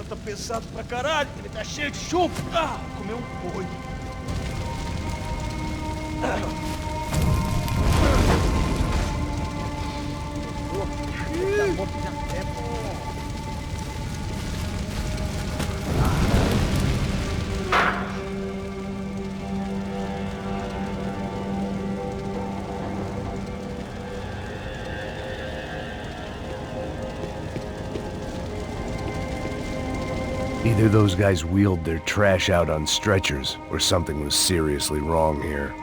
tá pesado pra caralho. Ele tá cheio de chumbo. Ah, comeu um boi. Either those guys wheeled their trash out on stretchers, or something was seriously wrong here.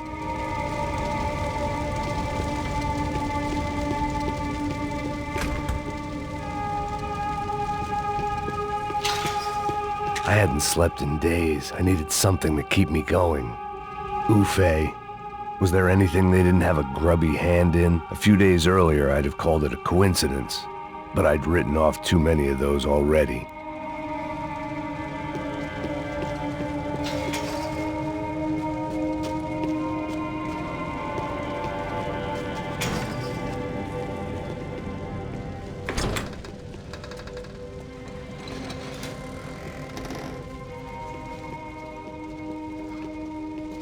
I hadn't slept in days. I needed something to keep me going. Oof-ay. Was there anything they didn't have a grubby hand in? A few days earlier, I'd have called it a coincidence, but I'd written off too many of those already.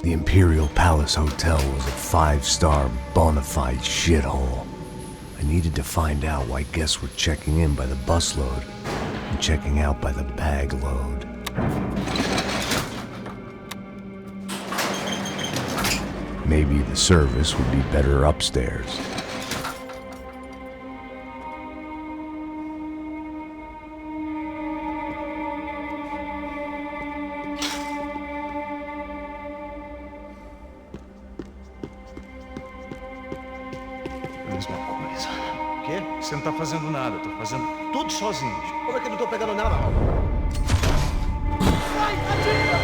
The Imperial Palace Hotel was a 5-star bona fide shithole. I needed to find out why guests were checking in by the busload and checking out by the bag load. Maybe the service would be better upstairs. Mesma coisa. O quê? Você não tá fazendo nada. Eu tô fazendo tudo sozinho. Como é que eu não tô pegando nada? Vai, atira!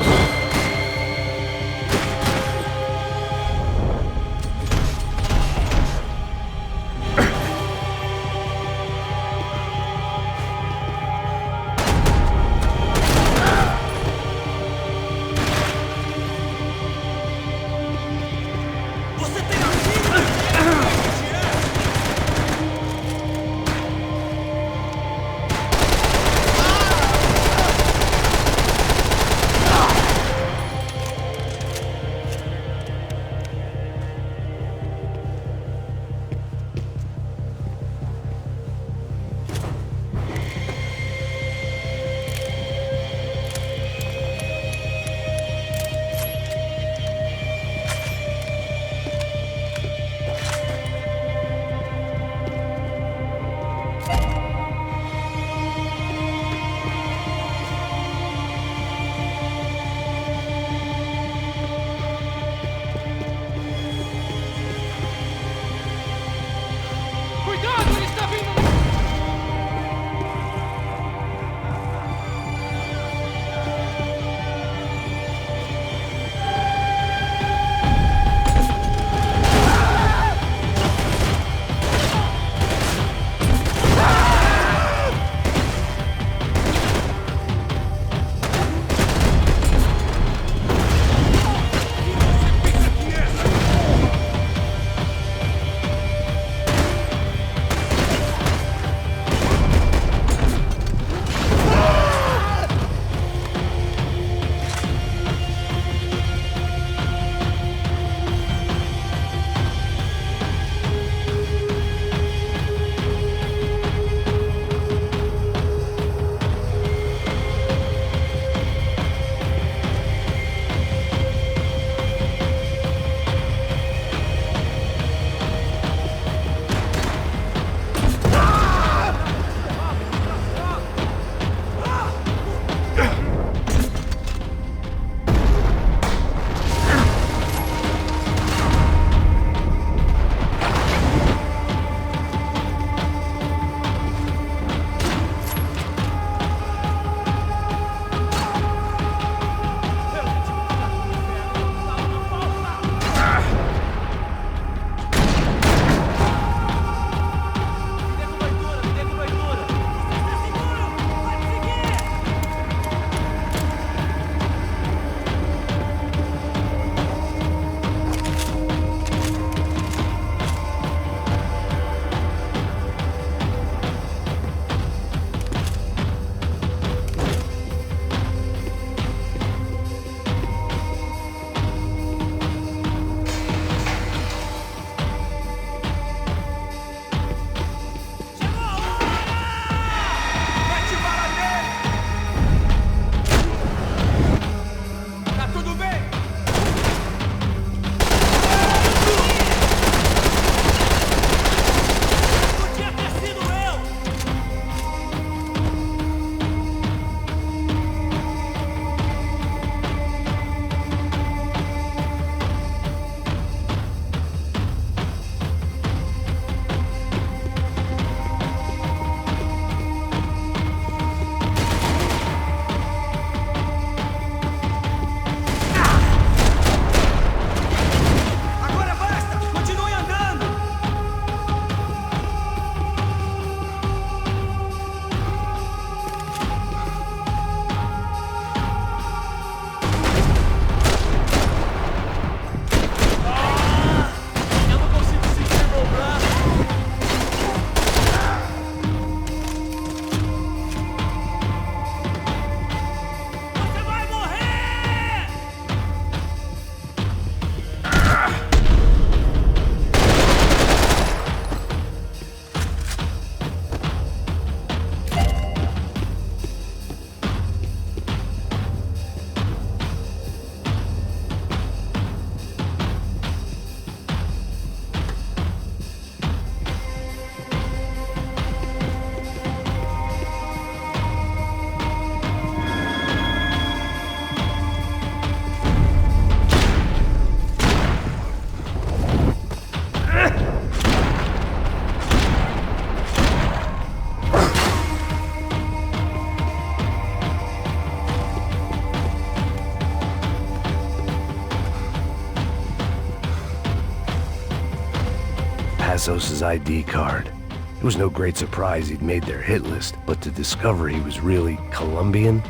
Passos' ID card. It was no great surprise he'd made their hit list, but to discover he was really Colombian?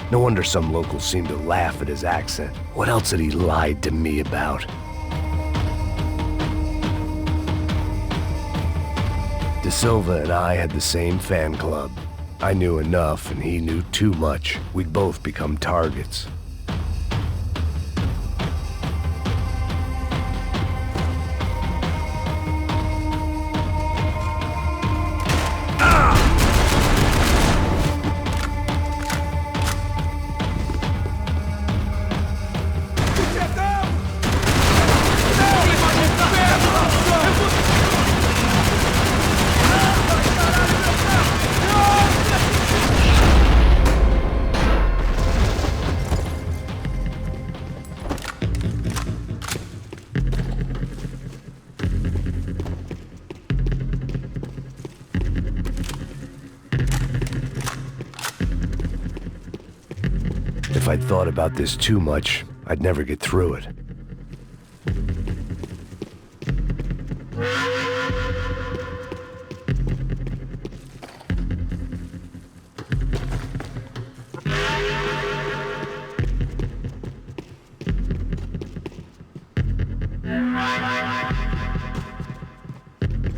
No wonder some locals seemed to laugh at his accent. What else had he lied to me about? De Silva and I had the same fan club. I knew enough and he knew too much. We'd both become targets. If I'd thought about this too much, I'd never get through it.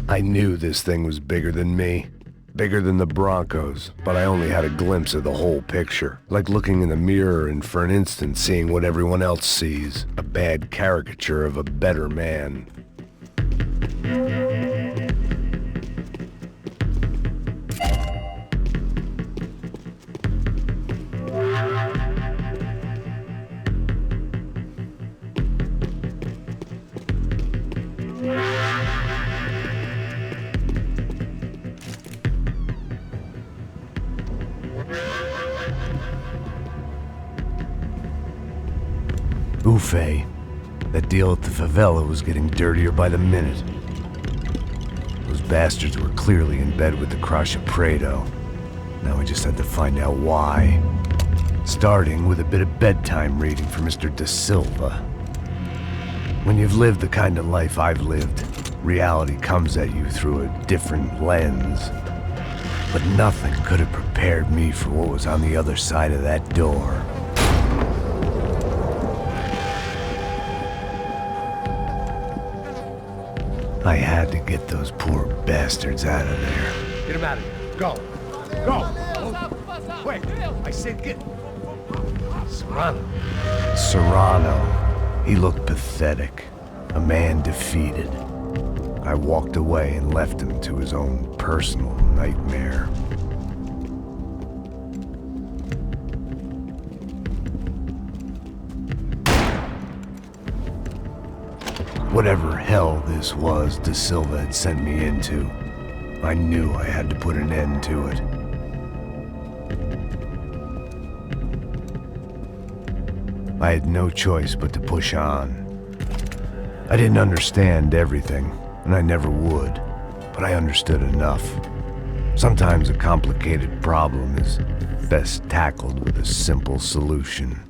I knew this thing was bigger than me. Bigger than the Broncos, but I only had a glimpse of the whole picture. Like looking in the mirror and for an instant seeing what everyone else sees. A bad caricature of a better man. Ufé. That deal at the favela was getting dirtier by the minute. Those bastards were clearly in bed with the Crusher Prado. Now we just had to find out why. Starting with a bit of bedtime reading for Mr. De Silva. When you've lived the kind of life I've lived, reality comes at you through a different lens. But nothing could have prepared me for what was on the other side of that door. I had to get those poor bastards out of there. Get him out of here. Go. Go. Wait. I said get... Serrano. Serrano. He looked pathetic. A man defeated. I walked away and left him to his own personal nightmare. Whatever hell this was De Silva had sent me into, I knew I had to put an end to it. I had no choice but to push on. I didn't understand everything, and I never would, but I understood enough. Sometimes a complicated problem is best tackled with a simple solution.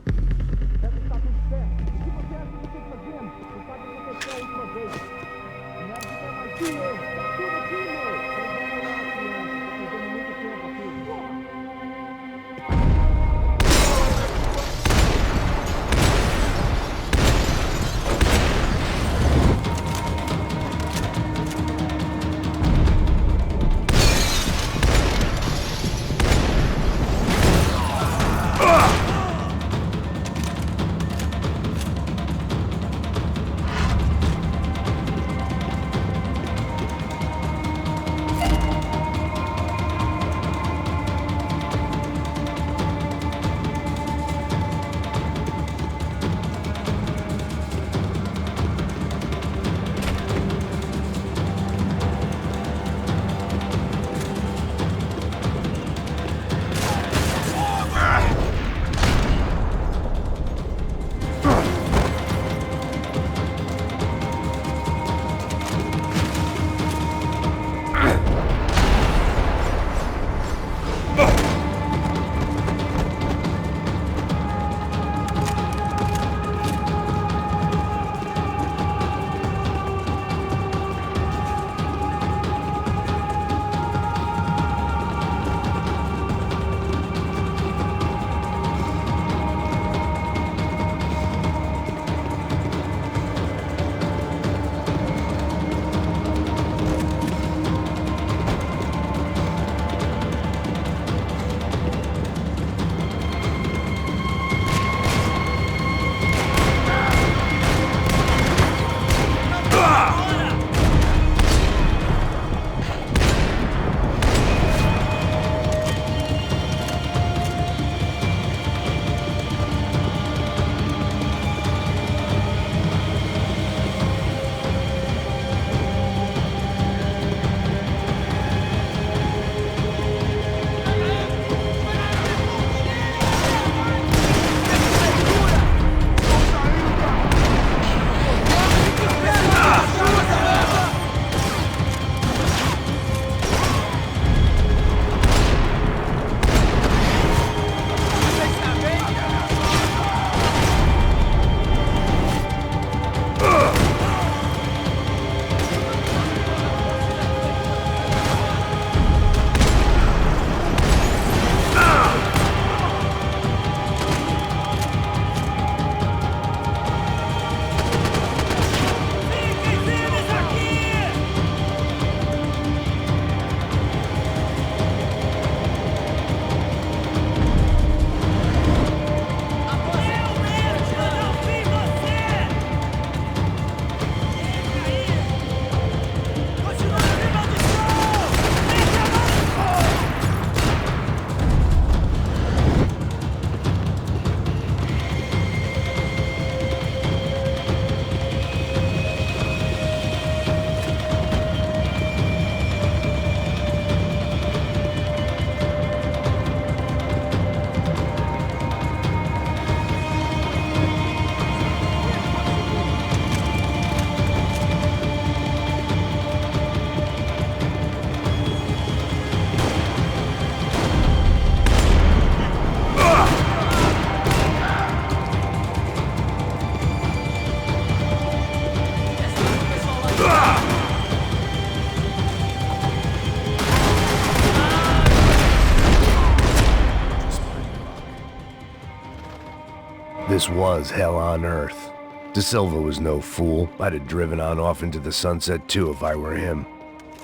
This was hell on earth. De Silva was no fool. I'd have driven on off into the sunset too if I were him.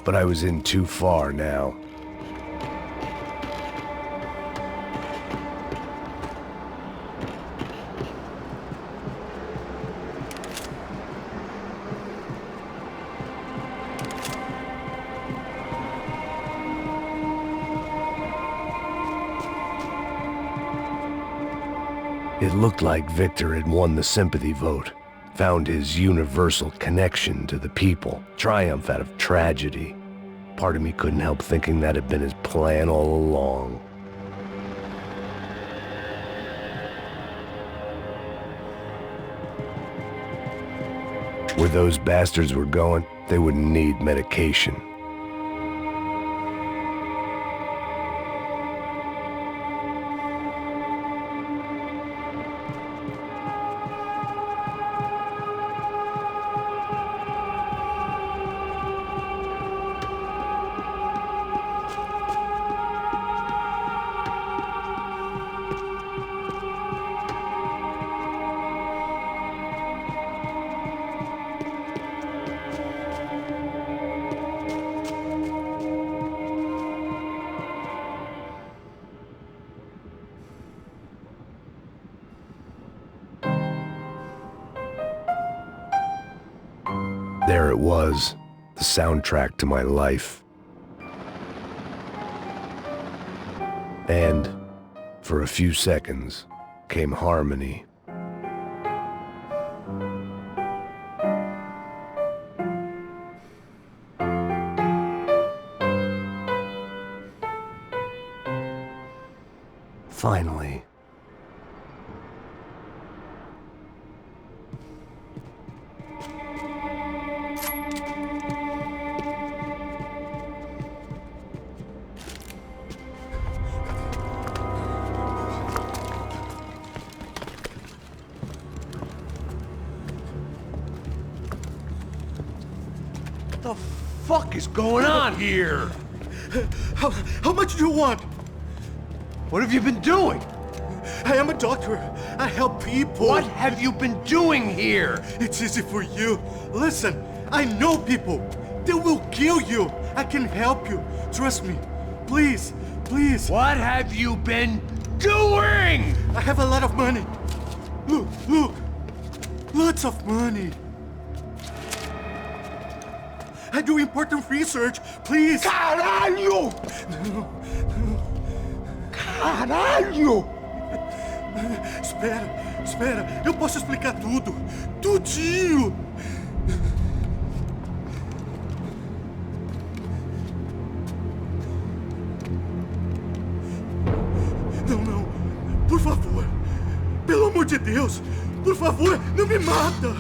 But I was in too far now. It looked like Victor had won the sympathy vote, found his universal connection to the people, triumph out of tragedy. Part of me couldn't help thinking that had been his plan all along. Where those bastards were going, they wouldn't need medication. There it was, the soundtrack to my life. And, for a few seconds, came harmony. Finally. What the fuck is going on here? How much do you want? What have you been doing? I am a doctor. I help people. What have you been doing here? It's easy for you. Listen, I know people. They will kill you. I can help you. Trust me. Please, please. What have you been doing? I have a lot of money. Look, look. Lots of money. I do important research. Please. Caralho! No. Caralho! Espera. Eu posso explicar tudo. Tudinho. Não. Por favor. Pelo amor de Deus. Por favor, não me mata.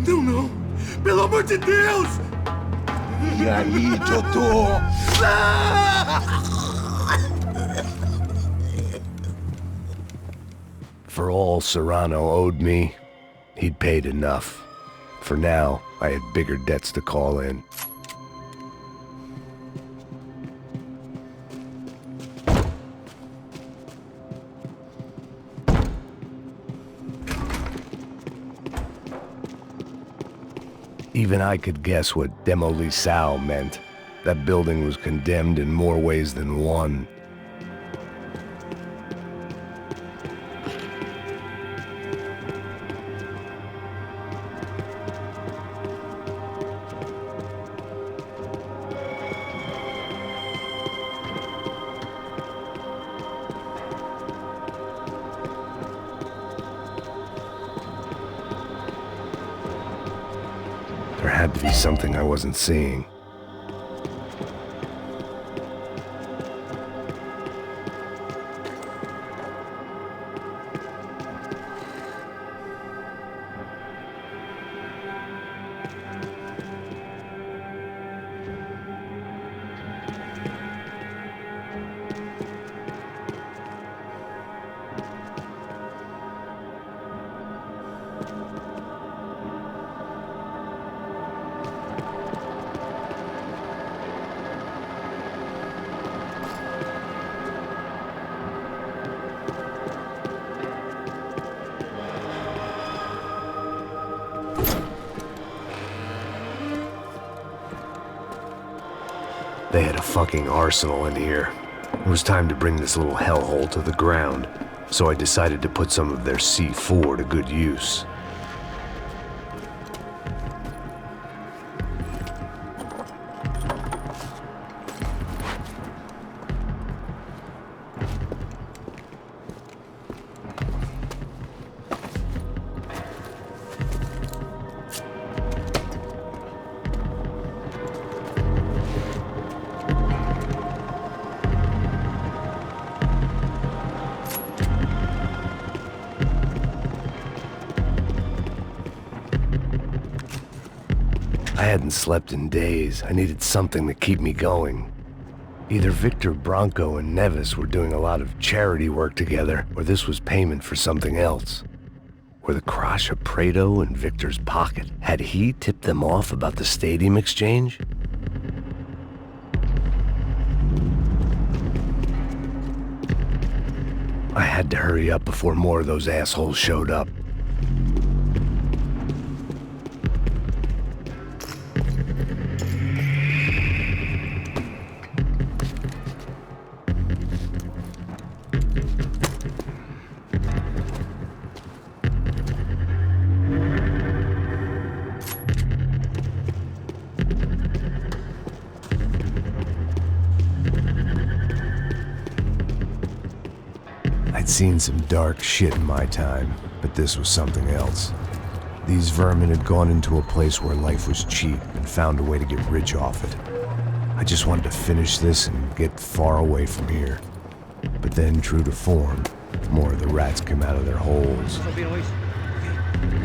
Não. Pelo amor de Deus. E aí, doutor? For all Serrano owed me, he'd paid enough. For now, I had bigger debts to call in. Even I could guess what Demolissao meant. That building was condemned in more ways than one. There had to be something I wasn't seeing. They had a fucking arsenal in here. It was time to bring this little hellhole to the ground, so I decided to put some of their C4 to good use. I hadn't slept in days. I needed something to keep me going. Either Victor Bronco and Nevis were doing a lot of charity work together, or this was payment for something else. Were the Crash of Prado in Victor's pocket? Had he tipped them off about the stadium exchange? I had to hurry up before more of those assholes showed up. I'd seen some dark shit in my time, but this was something else. These vermin had gone into a place where life was cheap and found a way to get rich off it. I just wanted to finish this and get far away from here. But then, true to form, more of the rats came out of their holes. Ouviram isso?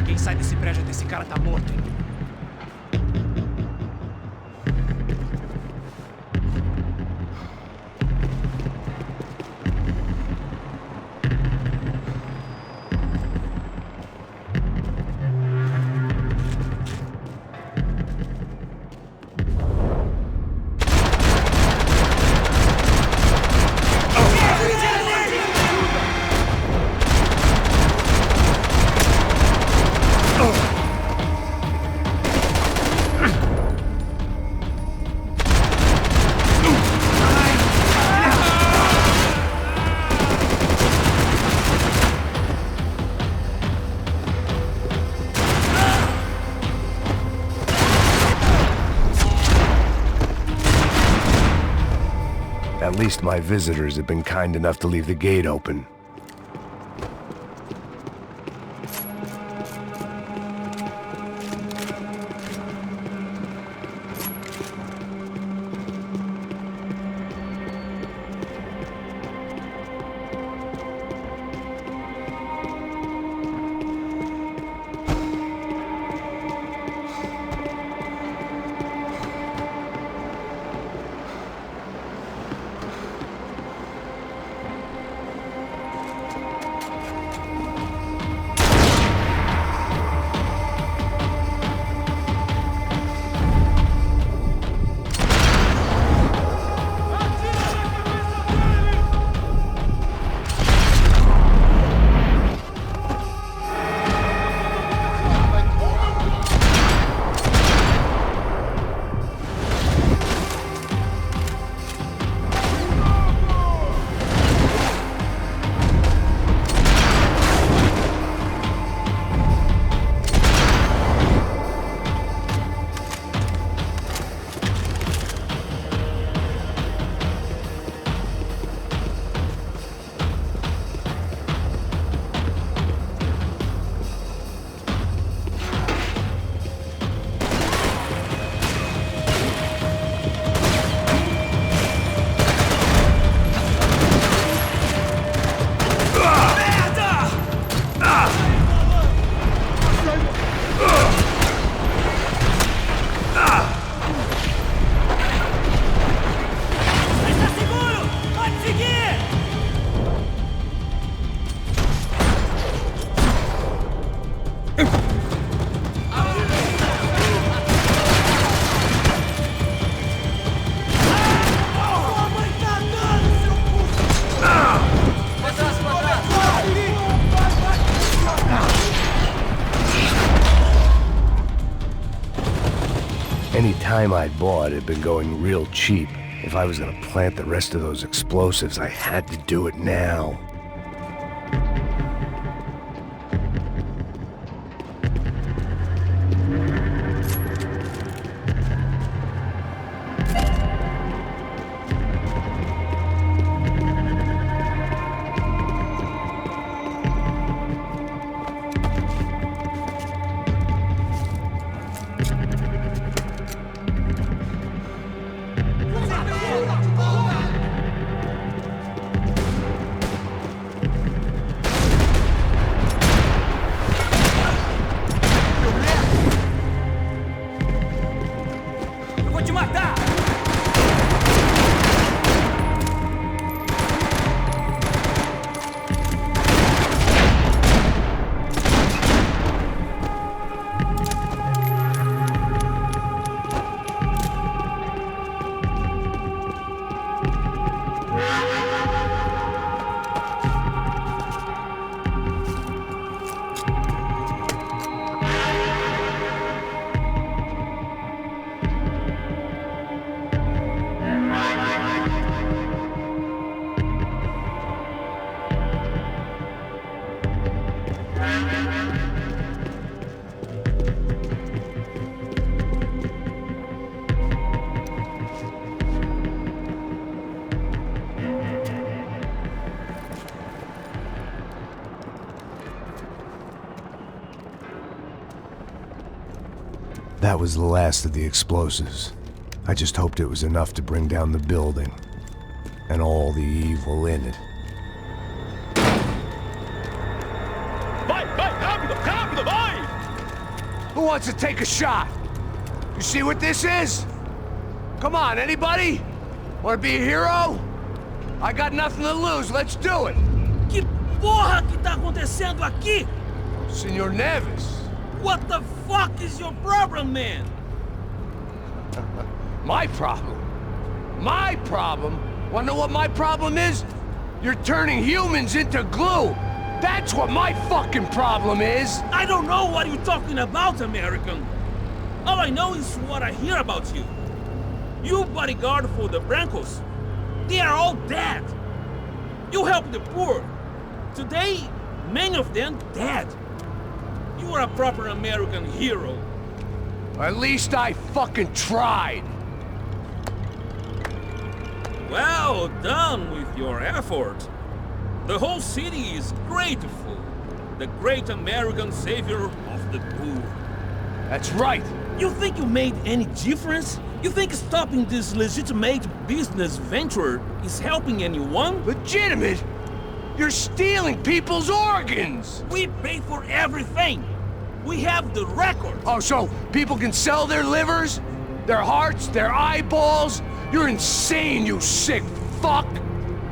Quem sai desse prédio desse cara tá morto, hein? At least my visitors had been kind enough to leave the gate open. Any time I'd bought had been going real cheap. If I was gonna plant the rest of those explosives, I had to do it now. That was the last of the explosives. I just hoped it was enough to bring down the building and all the evil in it. Vai, rápido, rápido, vai! Who wants to take a shot? You see what this is? Come on, anybody? Want to be a hero? I got nothing to lose, let's do it! Que porra que tá acontecendo aqui? Senor Neves. What the fuck is your problem, man? My problem? My problem? Wanna know what my problem is? You're turning humans into glue! That's what my fucking problem is! I don't know what you're talking about, American. All I know is what I hear about you. You bodyguard for the Brancos. They are all dead. You help the poor. Today, many of them dead. You are a proper American hero. At least I fucking tried. Well done with your effort. The whole city is grateful. The great American savior of the poor. That's right. You think you made any difference? You think stopping this legitimate business venture is helping anyone? Legitimate? You're stealing people's organs! We pay for everything. We have the record. Oh, so people can sell their livers? Their hearts? Their eyeballs? You're insane, you sick fuck!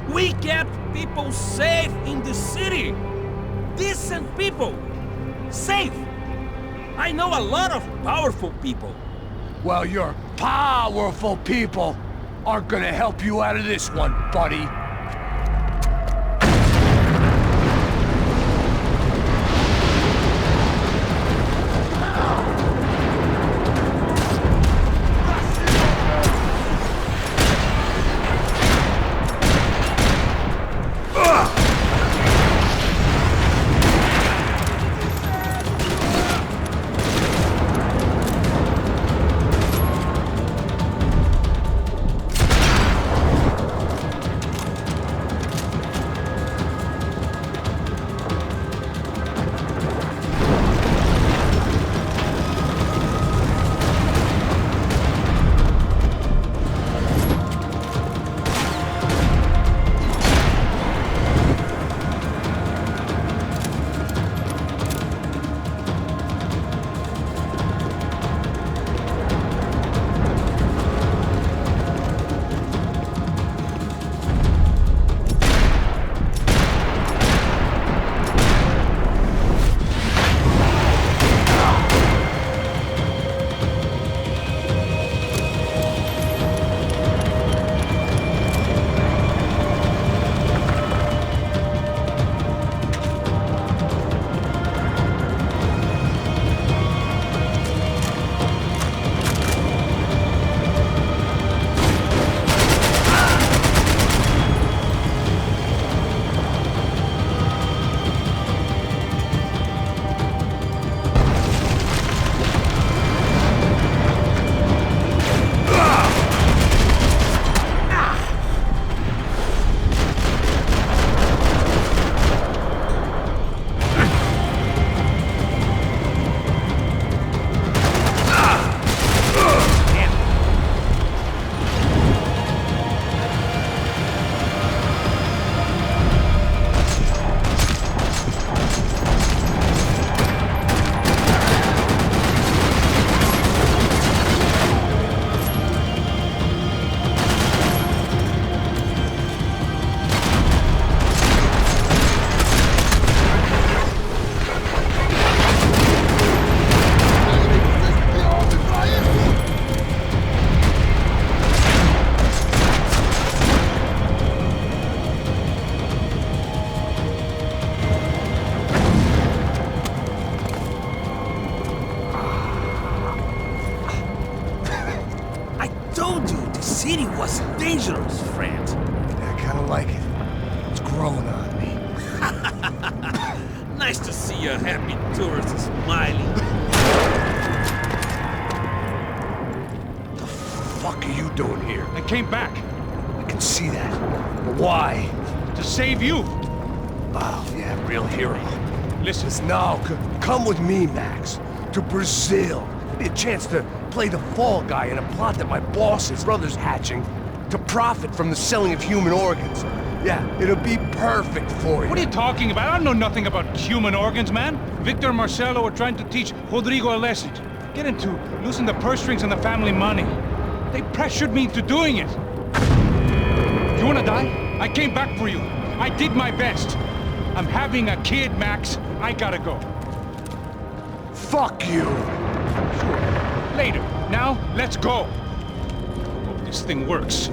We kept people safe in the city. Decent people. Safe. I know a lot of powerful people. Well, your powerful people aren't gonna help you out of this one, buddy. growing on me. Nice to see a happy tourist smiling. What the fuck are you doing here? I came back I can see that. But why? to save you. Oh, yeah, real hero. Listen, No, come with me, Max. To Brazil. Be a chance to play the fall guy in a plot that my boss's brother's hatching to profit from the selling of human organs. Yeah, it'll be perfect for you. what are you talking about? I know nothing about human organs, man. Victor and Marcelo are trying to teach Rodrigo a lesson. Get him to loosen the purse strings on the family money. They pressured me into doing it. You wanna die? I came back for you. I did my best. I'm having a kid, Max. I gotta go. Fuck you! Sure. Later. Now, let's go. Hope this thing works.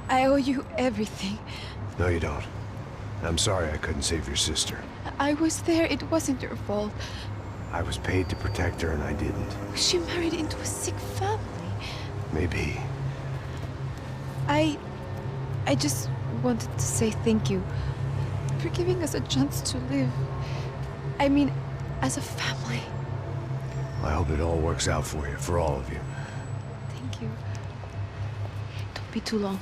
I owe you everything. No, you don't. I'm sorry I couldn't save your sister. I was there. It wasn't your fault. I was paid to protect her and I didn't. She married into a sick family. Maybe. I just wanted to say thank you for giving us a chance to live. I mean, as a family. I hope it all works out for you, for all of you. Thank you. Don't be too long.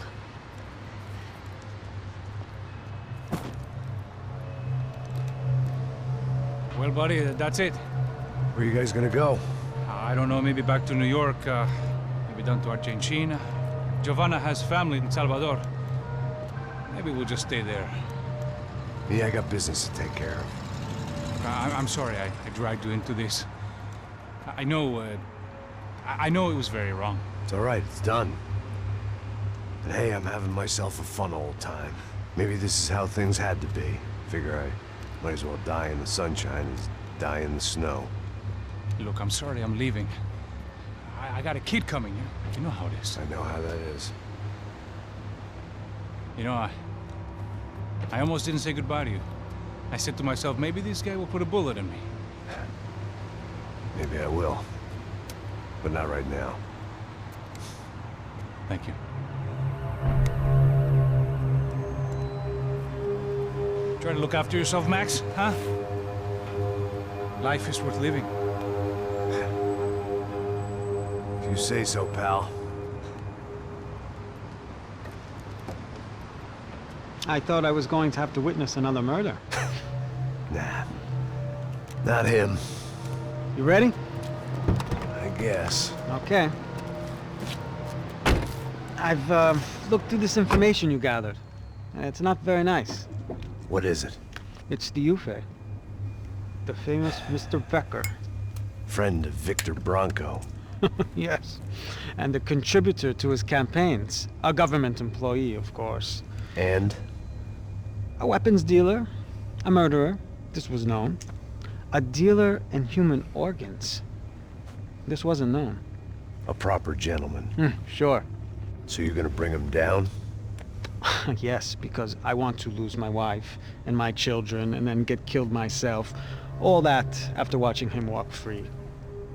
Well, buddy, that's it. Where are you guys gonna go? I don't know, maybe back to New York, maybe down to Argentina. Giovanna has family in Salvador. Maybe we'll just stay there. Me, I got business to take care of. I'm sorry I dragged you into this. I know it was very wrong. It's all right, it's done. And hey, I'm having myself a fun old time. Maybe this is how things had to be. Figure I might as well die in the sunshine as die in the snow. Look, I'm sorry I'm leaving. I got a kid coming. You know how it is. I know how that is. You know, I almost didn't say goodbye to you. I said to myself, maybe this guy will put a bullet in me. Maybe I will. But not right now. Thank you. Try to look after yourself, Max, huh? Life is worth living. If you say so, pal. I thought I was going to have to witness another murder. Nah. Not him. You ready? I guess. Okay. I've looked through this information you gathered. It's not very nice. What is it? It's the UFE. The famous Mr. Becker. Friend of Victor Bronco. Yes. And a contributor to his campaigns. A government employee, of course. And? A weapons dealer. A murderer. This was known. A dealer in human organs. This wasn't known. A proper gentleman. Sure. So you're gonna bring him down? Yes, because I want to lose my wife and my children and then get killed myself. All that after watching him walk free.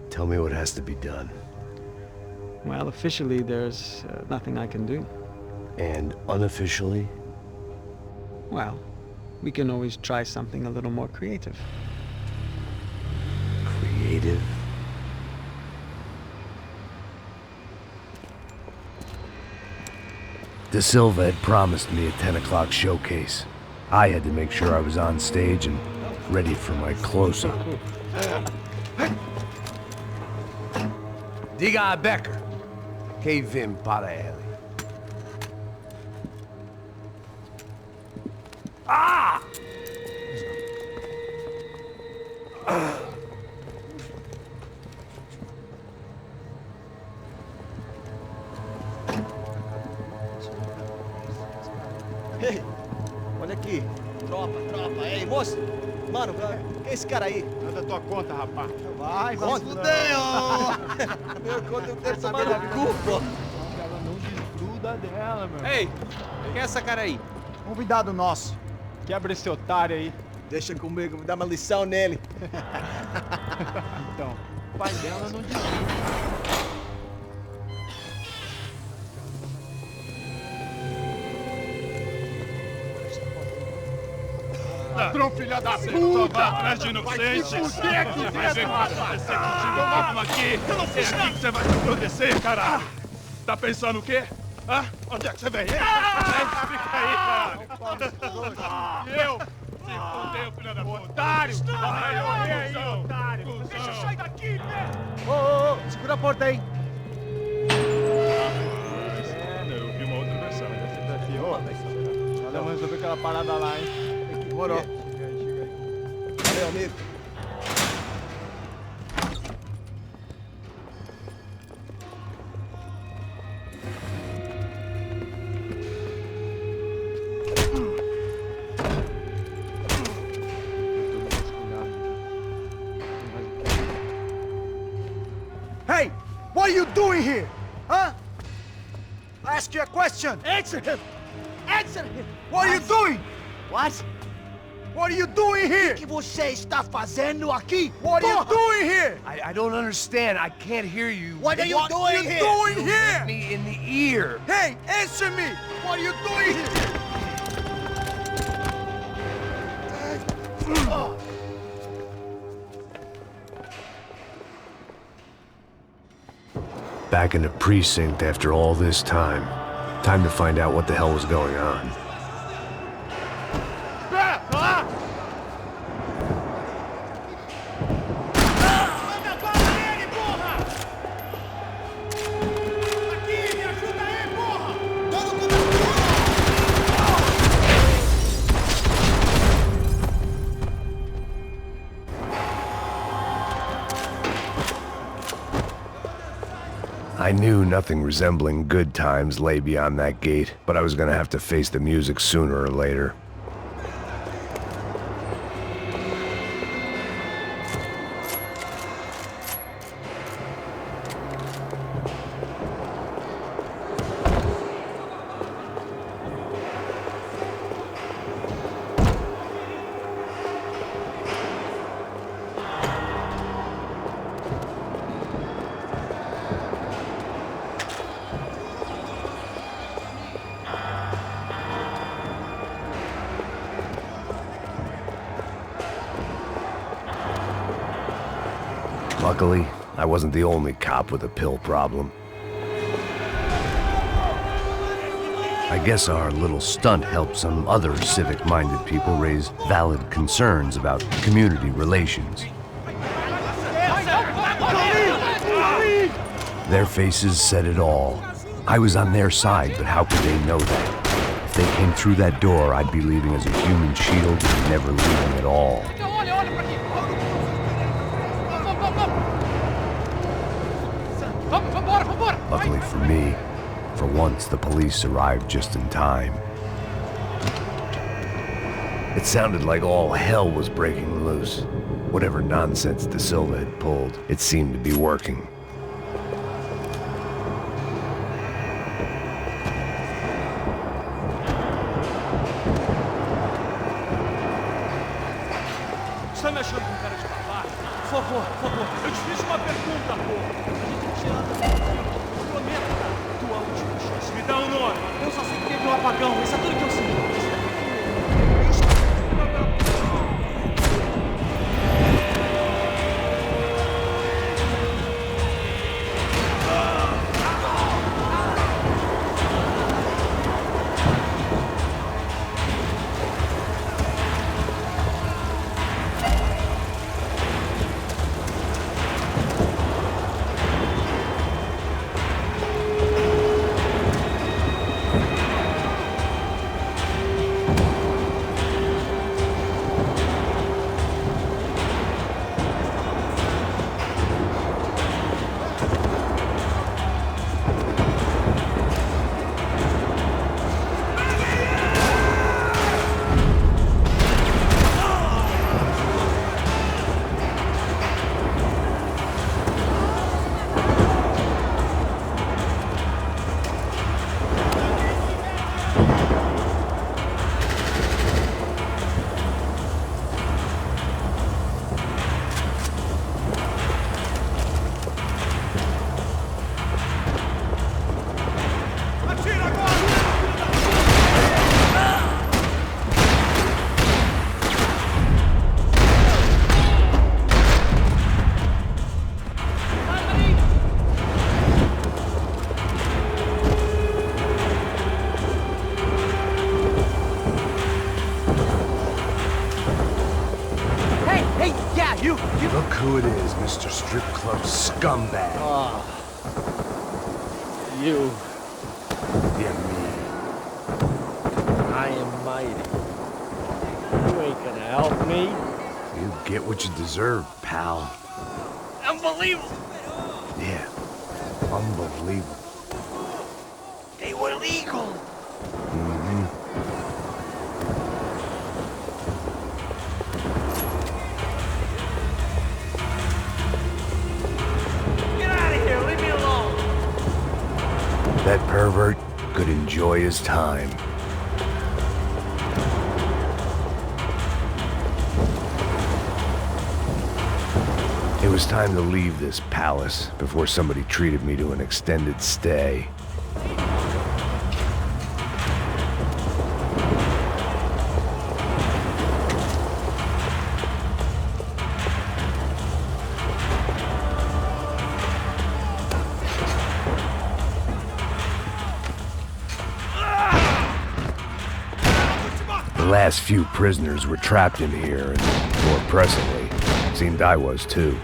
Tell me what has to be done. Well, officially, there's nothing I can do. And unofficially? Well, we can always try something a little more creative. Creative? De Silva had promised me a 10 o'clock showcase. I had to make sure I was on stage and ready for my close-up. Diga Becker. Que vim para ele. Ah! Hey, Olha aqui. Tropa. Ei, moço. Mano, quem é esse cara aí? Manda tua conta, rapaz. Vai, fudeu! Meu conta, eu quero tomar no cu, pô. Ela não desgruda dela, meu. Ei, quem é essa cara aí? Convidado nosso. Quebra esse otário aí. Deixa comigo, vou dar uma lição nele. Então, o pai dela não desgruda. Ladrão, filha da puta! Vai atrás de inocente! Vai ver o que vai acontecer contigo! Vamos aqui! É aqui que você vai se acontecer, caralho! Tá pensando o quê? Hã? Onde é que você vem? Fica aí, caralho! E eu? Se fudeu, filha da puta! Otário! Vai morrer aí, otário! Deixa eu sair daqui, velho! Ô, segura a porta aí! Eu vi uma outra versão. Valeu, mas resolver aquela parada lá, hein? Demorou. Chega aí. Valeu, amigo. Hey! What are you doing here? Huh? I ask you a question. Answer him! Answer him! What are you doing? What? What are you doing here? O que você está fazendo aqui? What are you doing here? I don't understand. I can't hear you. What are you doing here? Doing here? Me in the ear. Hey, answer me! What are you doing here? Back in the precinct after all this time. Time to find out what the hell was going on. I knew nothing resembling good times lay beyond that gate, but I was gonna have to face the music sooner or later. Luckily, I wasn't the only cop with a pill problem. I guess our little stunt helped some other civic-minded people raise valid concerns about community relations. Their faces said it all. I was on their side, but how could they know that? If they came through that door, I'd be leaving as a human shield and never leaving at all. Luckily for me, for once the police arrived just in time. It sounded like all hell was breaking loose. Whatever nonsense De Silva had pulled, it seemed to be working. Você tá me achando com cara de babaca? Por favor, eu te fiz uma pergunta, pô. A gente tira. Prometa, tua última chance. Me dá um nome. Eu só sei que teve um apagão, isso é tudo que eu sei. Look who it is, Mr. Strip Club scumbag. Ah. You. Yeah, me. I am mighty. You ain't gonna help me. You get what you deserve, pal. Unbelievable! Yeah, unbelievable. They were legal! Mm-hmm. Get out of here! Leave me alone! That pervert could enjoy his time. It was time to leave this palace before somebody treated me to an extended stay. The last few prisoners were trapped in here, and more pressingly, it seemed I was too.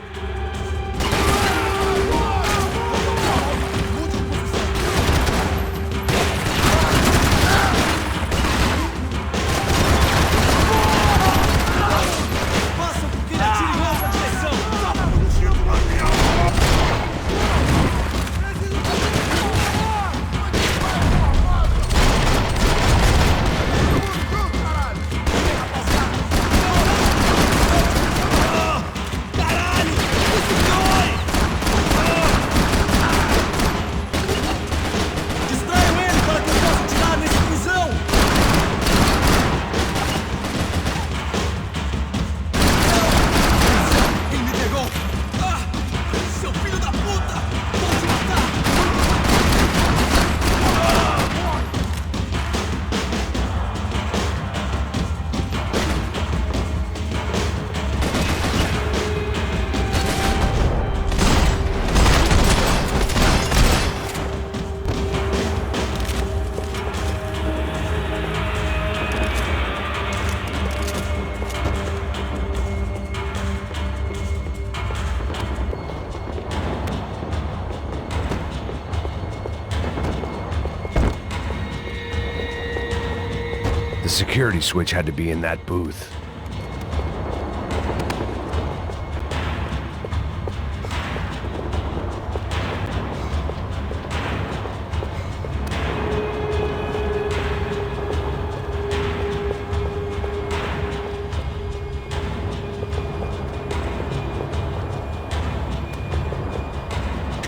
The security switch had to be in that booth.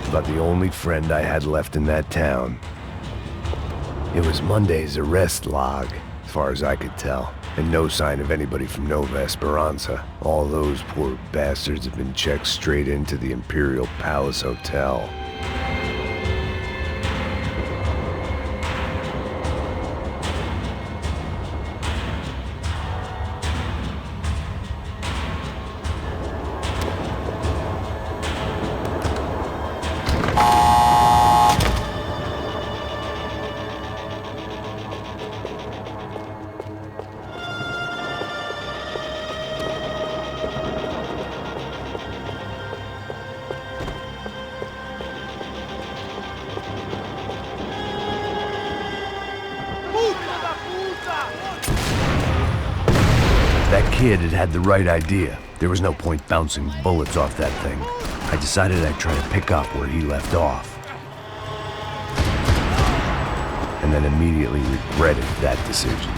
About the only friend I had left in that town. It was Monday's arrest log, as far as I could tell, and no sign of anybody from Nova Esperanza. All those poor bastards have been checked straight into the Imperial Palace Hotel. That kid had the right idea. There was no point bouncing bullets off that thing. I decided I'd try to pick up where he left off. And then immediately regretted that decision.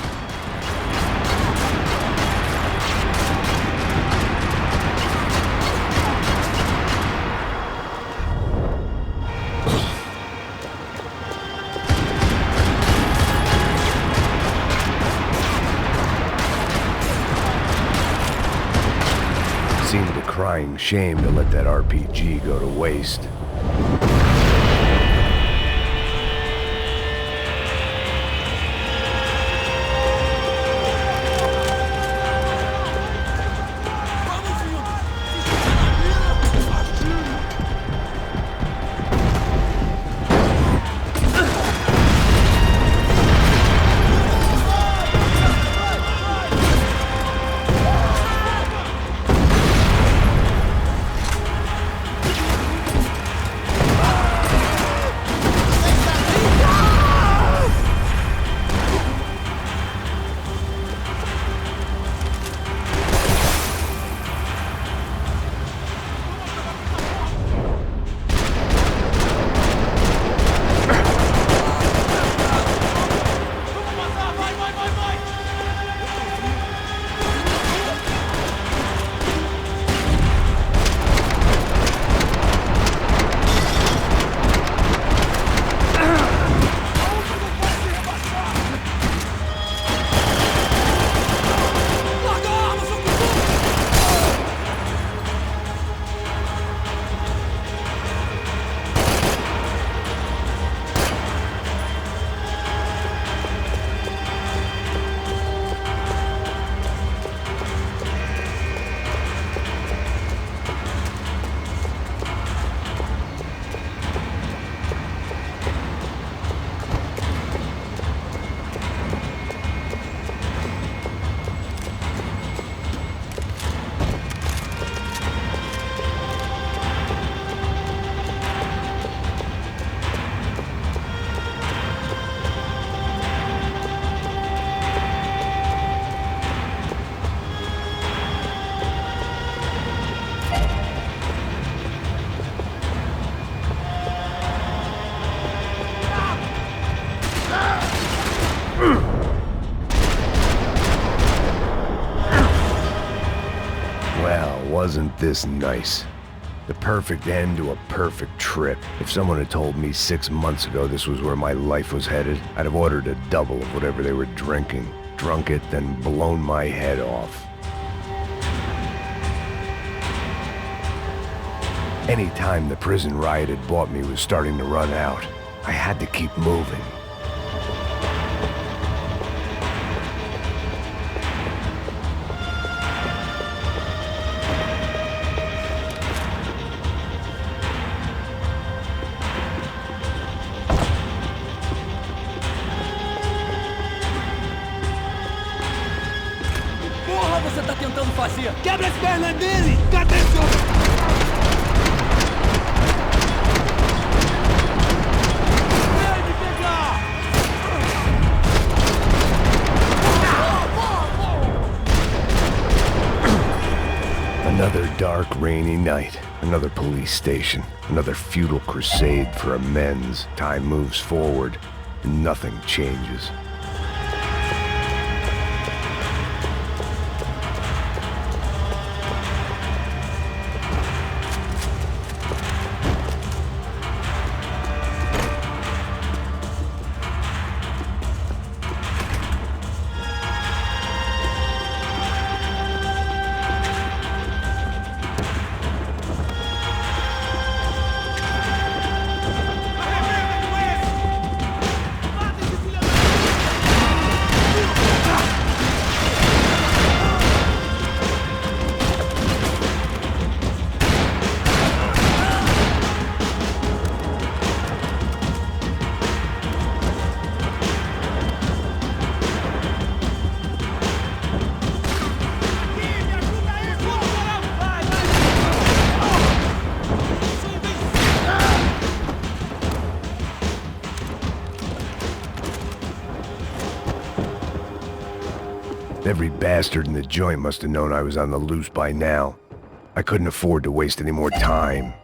Seemed a crying shame to let that RPG go to waste. wasn't this nice. The perfect end to a perfect trip. If someone had told me 6 months ago this was where my life was headed, I'd have ordered a double of whatever they were drinking, drunk it, then blown my head off. Any time the prison riot had bought me was starting to run out, I had to keep moving. Você tá tentando fazer? Quebra as pernas dele! Cadê seu... Vem me pegar! Another dark, rainy night. Another police station. Another futile crusade for amends. Time moves forward, and nothing changes. Every bastard in the joint must have known I was on the loose by now. I couldn't afford to waste any more time.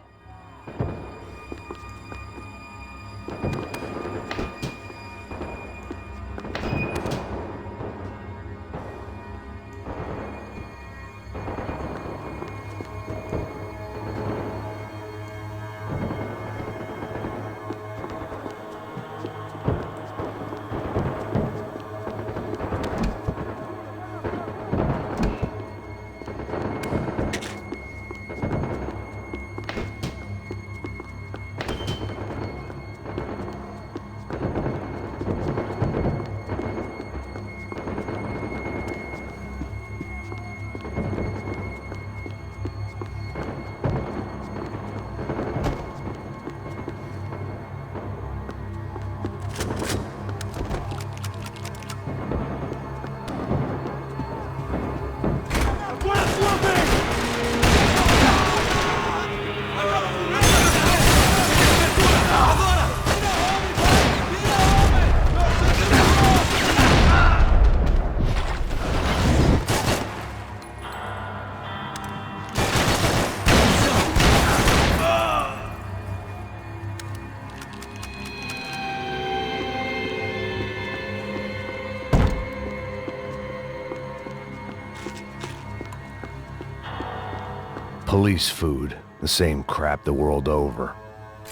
Police food, the same crap the world over.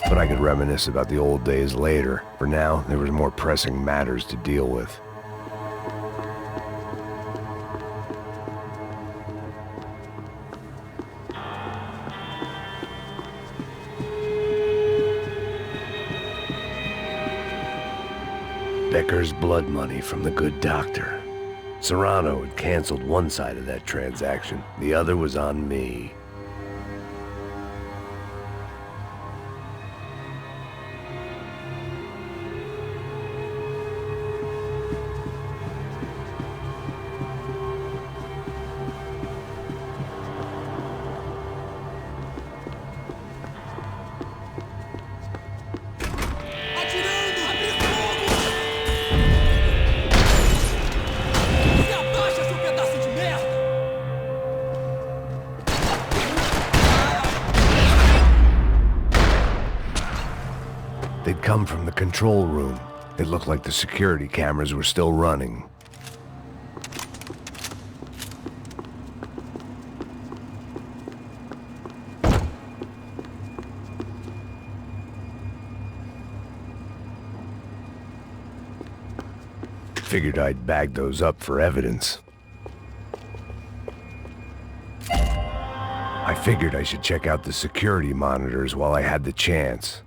But I could reminisce about the old days later. For now, there was more pressing matters to deal with. Becker's blood money from the good doctor. Serrano had canceled one side of that transaction. The other was on me. They'd come from the control room. It looked like the security cameras were still running. Figured I'd bag those up for evidence. I figured I should check out the security monitors while I had the chance.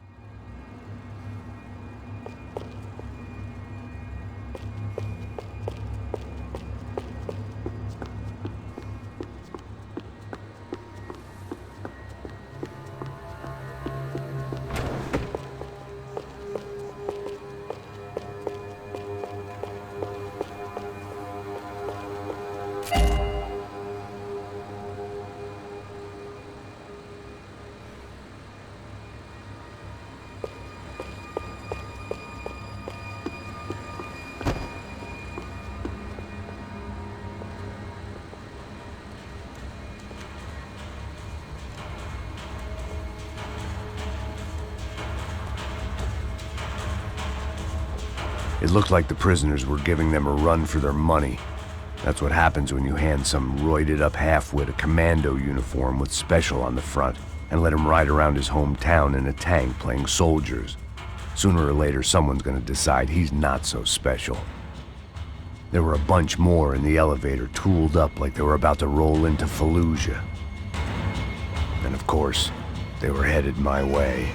It looked like the prisoners were giving them a run for their money. That's what happens when you hand some roided-up halfwit a commando uniform with special on the front and let him ride around his hometown in a tank playing soldiers. Sooner or later, someone's gonna decide he's not so special. There were a bunch more in the elevator, tooled up like they were about to roll into Fallujah. And of course, they were headed my way.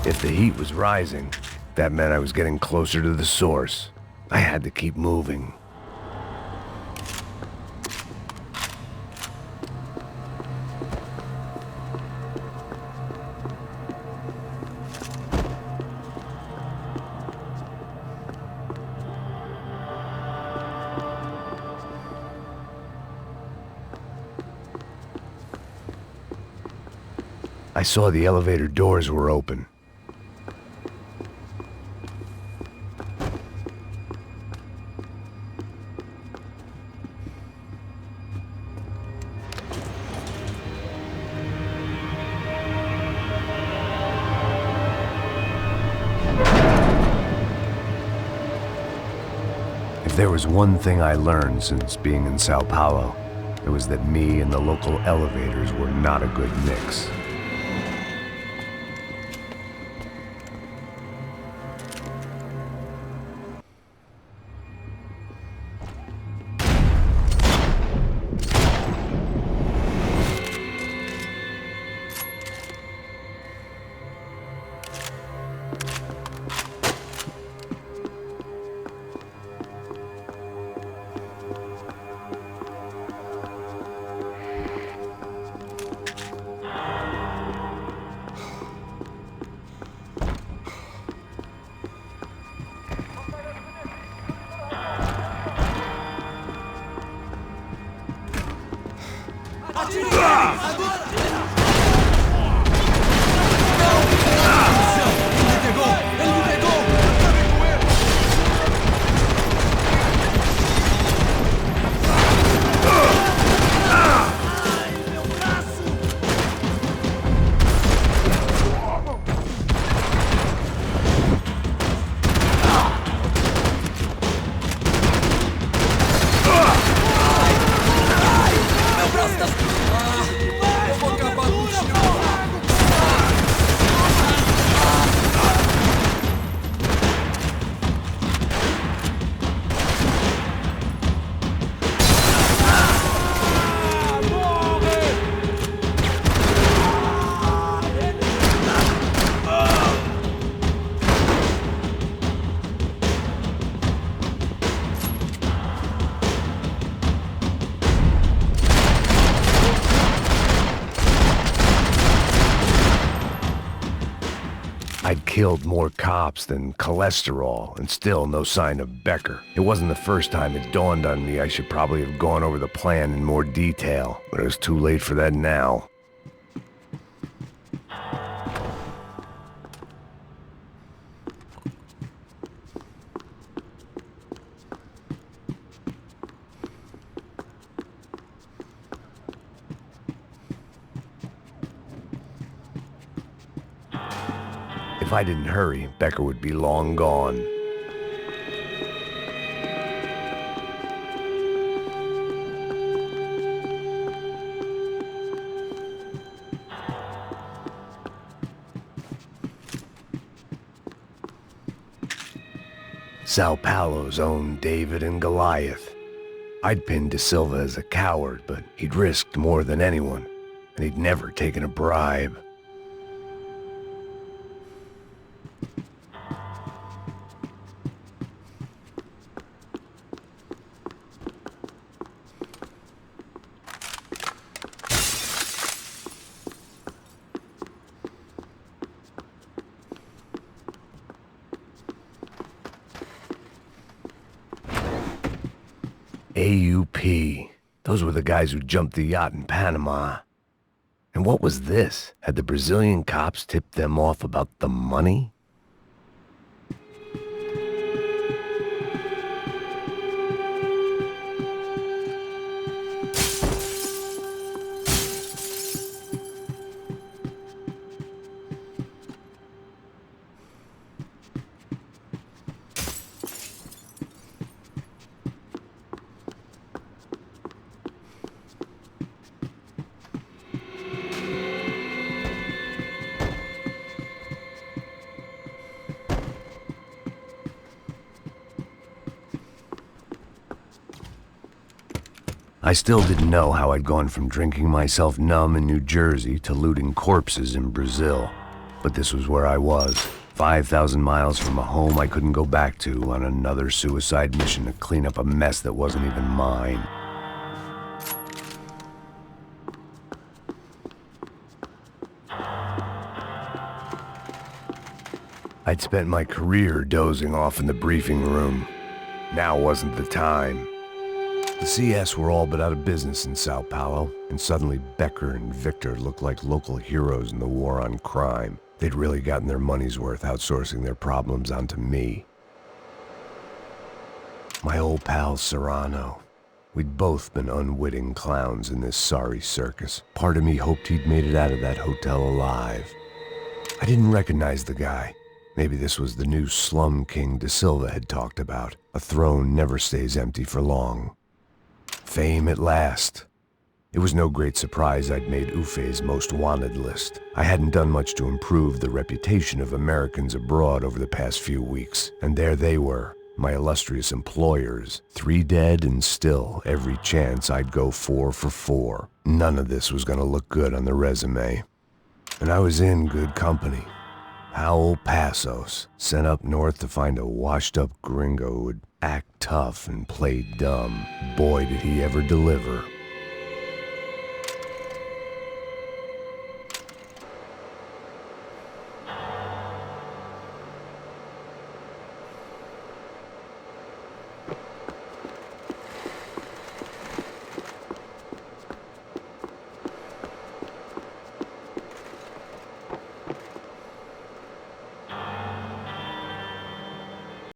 If the heat was rising, that meant I was getting closer to the source. I had to keep moving. I saw the elevator doors were open. If there was one thing I learned since being in Sao Paulo, it was that me and the local elevators were not a good mix. I'd killed more cops than cholesterol, and still no sign of Becker. It wasn't the first time it dawned on me I should probably have gone over the plan in more detail, but it was too late for that now. If I didn't hurry, Becker would be long gone. Sao Paulo's own David and Goliath. I'd pinned De Silva as a coward, but he'd risked more than anyone, and he'd never taken a bribe. AUP. Those were the guys who jumped the yacht in Panama. And what was this? Had the Brazilian cops tipped them off about the money? I still didn't know how I'd gone from drinking myself numb in New Jersey to looting corpses in Brazil. But this was where I was, 5,000 miles from a home I couldn't go back to, on another suicide mission to clean up a mess that wasn't even mine. I'd spent my career dozing off in the briefing room. Now wasn't the time. The CS were all but out of business in Sao Paulo, and suddenly Becker and Victor looked like local heroes in the war on crime. They'd really gotten their money's worth outsourcing their problems onto me. My old pal Serrano. We'd both been unwitting clowns in this sorry circus. Part of me hoped he'd made it out of that hotel alive. I didn't recognize the guy. Maybe this was the new slum king De Silva had talked about. A throne never stays empty for long. Fame at last. It was no great surprise I'd made Ufe's most wanted list. I hadn't done much to improve the reputation of Americans abroad over the past few weeks, and there they were, my illustrious employers, 3 dead and still every chance I'd go 4 for 4. None of this was gonna look good on the resume. And I was in good company. Howell Passos, sent up north to find a washed-up gringo who would act tough and play dumb. Boy, did he ever deliver.